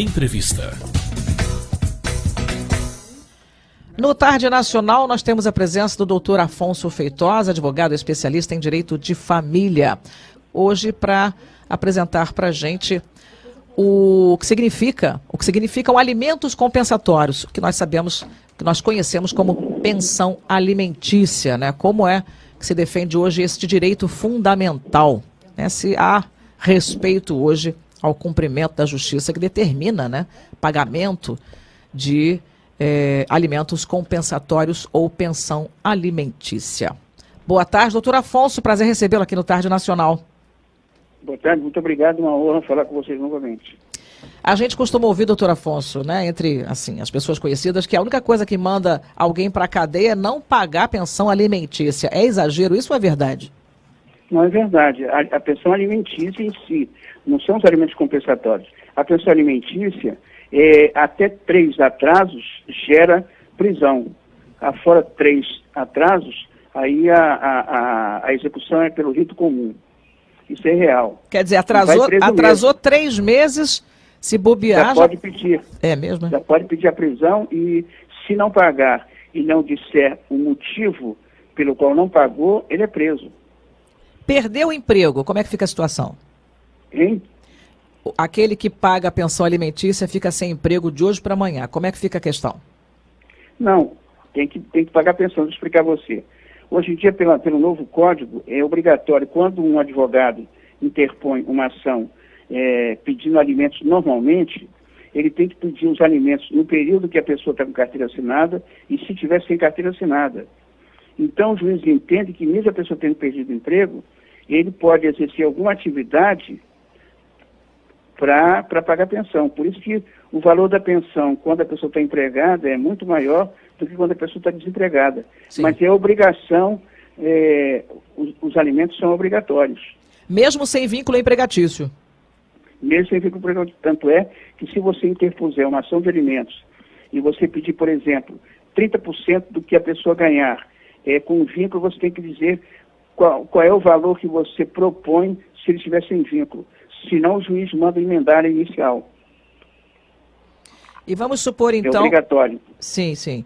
Entrevista. No Tarde Nacional, nós temos a presença do Dr. Afonso Feitosa, advogado especialista em direito de família. Hoje, para apresentar para a gente o que significam alimentos compensatórios, que nós sabemos, que nós conhecemos como pensão alimentícia, né? Como é que se defende hoje este direito fundamental, né? Se há respeito hoje ao cumprimento da justiça que determina, né, pagamento de alimentos compensatórios ou pensão alimentícia. Boa tarde, doutor Afonso, prazer recebê-lo aqui no Tarde Nacional. Boa tarde, muito obrigado, uma honra falar com vocês novamente. A gente costuma ouvir, doutor Afonso, né, entre assim, as pessoas conhecidas, que a única coisa que manda alguém para a cadeia é não pagar pensão alimentícia. É exagero, isso ou é verdade? Não é verdade. A pensão alimentícia em si, não são os alimentos compensatórios. A pensão alimentícia, até 3 atrasos, gera prisão. Fora 3 atrasos, aí a execução é pelo rito comum. Isso é real. Quer dizer, atrasou 3 meses, se bobear... Já pode pedir. É mesmo? Já pode pedir a prisão e, se não pagar e não disser o motivo pelo qual não pagou, ele é preso. Perdeu o emprego, como é que fica a situação? Hein? Aquele que paga a pensão alimentícia fica sem emprego de hoje para amanhã. Como é que fica a questão? Não, tem que pagar a pensão. Vou explicar a você. Hoje em dia, pelo novo código, é obrigatório, quando um advogado interpõe uma ação pedindo alimentos normalmente, ele tem que pedir os alimentos no período que a pessoa está com carteira assinada e se tiver sem carteira assinada. Então, o juiz entende que, mesmo a pessoa tendo perdido o emprego, ele pode exercer alguma atividade para pagar a pensão. Por isso que o valor da pensão, quando a pessoa está empregada, é muito maior do que quando a pessoa está desempregada. Sim. Mas é obrigação, os alimentos são obrigatórios. Mesmo sem vínculo empregatício? Mesmo sem vínculo empregatício. Tanto é que, se você interpuser uma ação de alimentos e você pedir, por exemplo, 30% do que a pessoa ganhar com vínculo, você tem que dizer qual é o valor que você propõe se ele estiver sem vínculo. Senão, o juiz manda emendar a inicial. E vamos supor, então... É obrigatório. Sim, sim.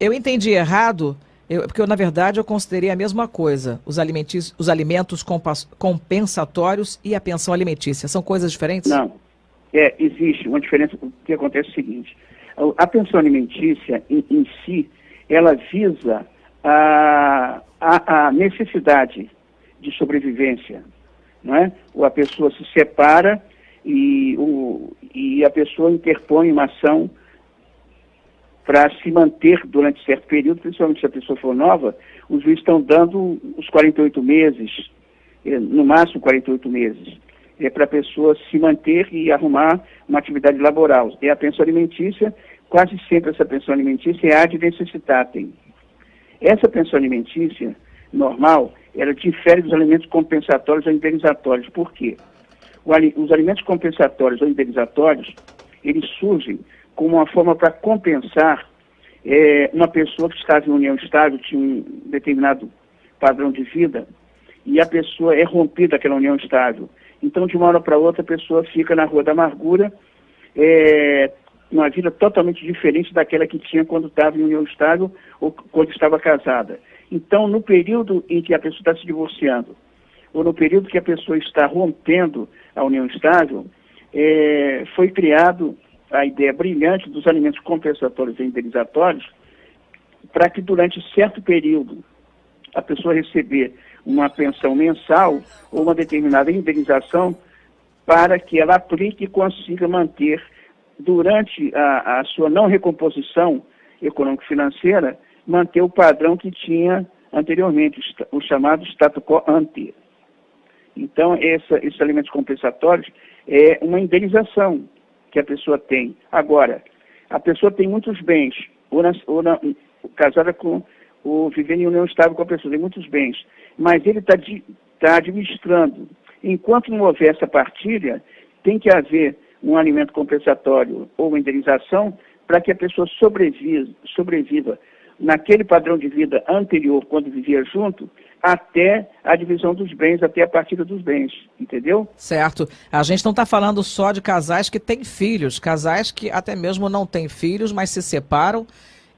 Eu entendi errado, porque, na verdade, eu considerei a mesma coisa. Os alimentos compensatórios e a pensão alimentícia. São coisas diferentes? Não. Existe uma diferença. O que acontece é o seguinte. A pensão alimentícia, em si, ela visa a necessidade de sobrevivência. Não é? Ou a pessoa se separa e a pessoa interpõe uma ação para se manter durante certo período, principalmente se a pessoa for nova. Os juízes estão dando os 48 meses, no máximo 48 meses, para a pessoa se manter e arrumar uma atividade laboral. E a pensão alimentícia, quase sempre essa pensão alimentícia é ad necessitatem. Essa pensão alimentícia normal, ela difere dos alimentos compensatórios ou indenizatórios. Por quê? Os alimentos compensatórios ou indenizatórios, eles surgem como uma forma para compensar uma pessoa que estava em união estável, tinha um determinado padrão de vida, e a pessoa é rompida daquela união estável. Então, de uma hora para outra, a pessoa fica na rua da amargura, uma vida totalmente diferente daquela que tinha quando estava em união estável ou quando estava casada. Então, no período em que a pessoa está se divorciando, ou no período que a pessoa está rompendo a união estável, foi criado a ideia brilhante dos alimentos compensatórios e indenizatórios, para que durante certo período a pessoa receber uma pensão mensal ou uma determinada indenização, para que ela aplique e consiga manter, durante a sua não recomposição econômico-financeira, manter o padrão que tinha anteriormente, o chamado status quo ante. Então, esses alimentos compensatórios é uma indenização que a pessoa tem. Agora, a pessoa tem muitos bens, casada ou vivendo em união estável com a pessoa, tem muitos bens, mas ele está administrando. Enquanto não houver essa partilha, tem que haver um alimento compensatório ou uma indenização para que a pessoa sobreviva naquele padrão de vida anterior, quando vivia junto, até a divisão dos bens, até a partilha dos bens, entendeu? Certo. A gente não está falando só de casais que têm filhos, casais que até mesmo não têm filhos, mas se separam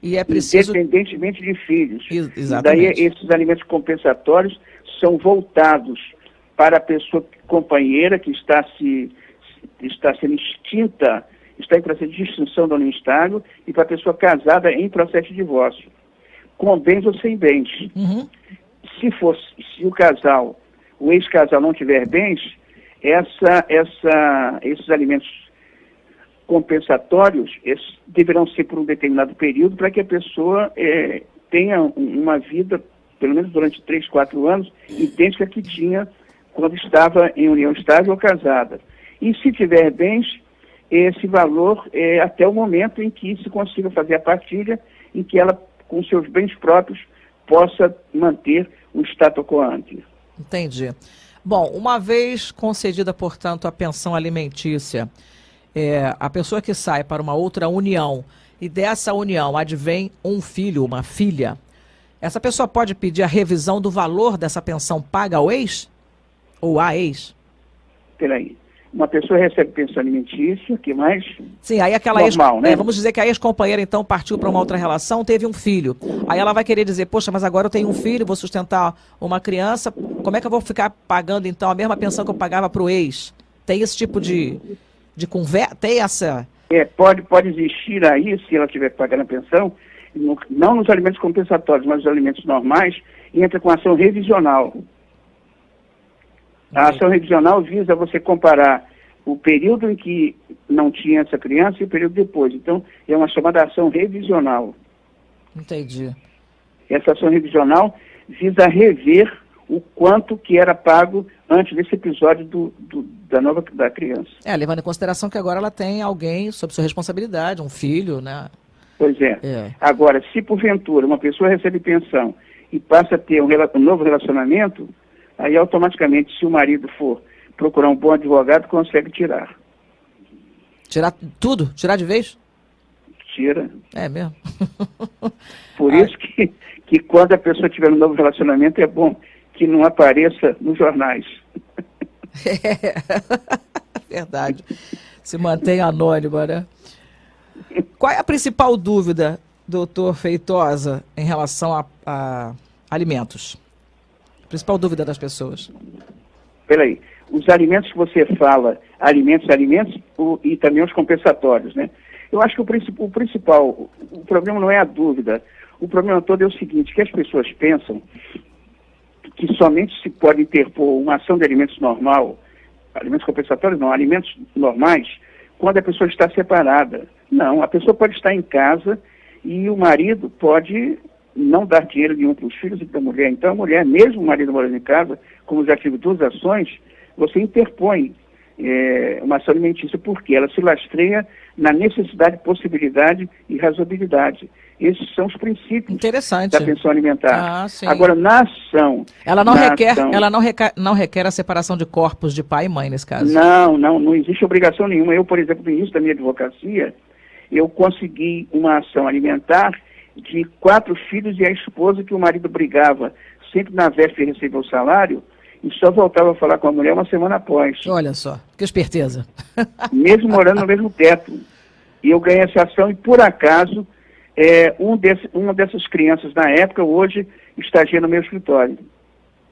e é preciso... Independentemente de filhos. Exatamente. E daí esses alimentos compensatórios são voltados para a pessoa companheira que está sendo extinta, está em processo de extinção da união estável, e para a pessoa casada em processo de divórcio, com bens ou sem bens. Uhum. Se o ex-casal não tiver bens, esses alimentos compensatórios deverão ser por um determinado período para que a pessoa tenha uma vida, pelo menos durante 3, 4 anos, idêntica à que tinha quando estava em união estável ou casada. E se tiver bens, esse valor é até o momento em que se consiga fazer a partilha, em que ela, com seus bens próprios, possa manter o status quo ante. Entendi. Bom, uma vez concedida, portanto, a pensão alimentícia, a pessoa que sai para uma outra união e dessa união advém um filho, uma filha, essa pessoa pode pedir a revisão do valor dessa pensão paga ao ex? Ou à ex? Peraí. Uma pessoa recebe pensão alimentícia, que mais? Sim, aí aquela normal, né? Vamos dizer que a ex-companheira, então, partiu para uma outra relação, teve um filho. Aí ela vai querer dizer, poxa, mas agora eu tenho um filho, vou sustentar uma criança, como é que eu vou ficar pagando, então, a mesma pensão que eu pagava para o ex? Tem esse tipo de conversa? Tem essa... Pode existir aí, se ela estiver pagando a pensão, não nos alimentos compensatórios, mas nos alimentos normais, entra com ação revisional. A ação revisional visa você comparar o período em que não tinha essa criança e o período depois. Então, é uma chamada ação revisional. Entendi. Essa ação revisional visa rever o quanto que era pago antes desse episódio da criança. Levando em consideração que agora ela tem alguém sob sua responsabilidade, um filho, né? Pois é. Agora, se porventura uma pessoa recebe pensão e passa a ter um novo relacionamento, aí automaticamente, se o marido for procurar um bom advogado, consegue tirar. Tirar tudo? Tirar de vez? Tira. É mesmo? Por isso que quando a pessoa tiver um novo relacionamento, é bom que não apareça nos jornais. Verdade. Se mantém anônima, né? Qual é a principal dúvida, doutor Feitosa, em relação a alimentos? Principal dúvida das pessoas. Peraí, os alimentos que você fala, alimentos, e também os compensatórios, né? Eu acho que o problema não é a dúvida. O problema todo é o seguinte, que as pessoas pensam que somente se pode interpor uma ação de alimentos normal, alimentos compensatórios não, alimentos normais, quando a pessoa está separada. Não, a pessoa pode estar em casa e o marido pode não dar dinheiro nenhum para os filhos e para a mulher. Então, a mulher, mesmo o marido morando em casa, como já tive 2 ações, você interpõe uma ação alimentícia, porque ela se lastreia na necessidade, possibilidade e razoabilidade. Esses são os princípios da pensão alimentar. Agora, na ação... Ela não requer a separação de corpos de pai e mãe, nesse caso. Não existe obrigação nenhuma. Eu, por exemplo, no início da minha advocacia, eu consegui uma ação alimentar de 4 filhos e a esposa que o marido brigava sempre na véspera de receber o salário e só voltava a falar com a mulher uma semana após. Olha só, que esperteza. Mesmo morando no mesmo teto. E eu ganhei essa ação e, por acaso, uma dessas crianças na época, hoje, estagia no meu escritório.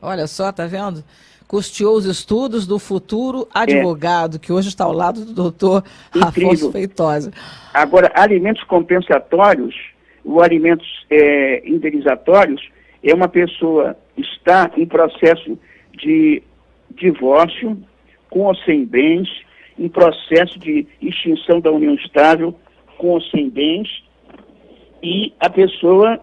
Olha só, tá vendo? Custeou os estudos do futuro advogado, que hoje está ao lado do doutor Afonso Feitosa. Agora, alimentos compensatórios, ou alimentos indenizatórios, é uma pessoa está em processo de divórcio, com ou sem bens, em processo de extinção da união estável, com ou sem bens, e a pessoa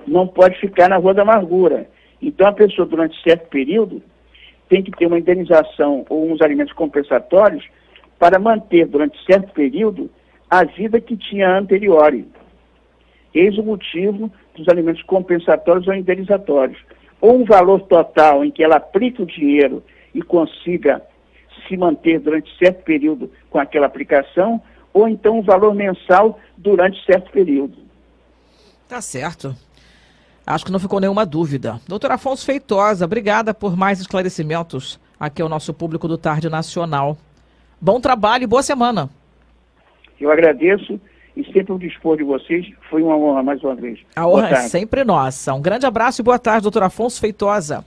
não pode ficar na rua da amargura. Então, a pessoa, durante certo período, tem que ter uma indenização ou uns alimentos compensatórios para manter, durante certo período, a vida que tinha anterior. Eis o motivo dos alimentos compensatórios ou indenizatórios. Ou um valor total em que ela aplique o dinheiro e consiga se manter durante certo período com aquela aplicação, ou então um valor mensal durante certo período. Tá certo. Acho que não ficou nenhuma dúvida. Doutor Afonso Feitosa, obrigada por mais esclarecimentos aqui ao nosso público do Tarde Nacional. Bom trabalho e boa semana. Eu agradeço e sempre ao dispor de vocês. Foi uma honra mais uma vez. A honra é sempre nossa. Um grande abraço e boa tarde, doutor Afonso Feitosa.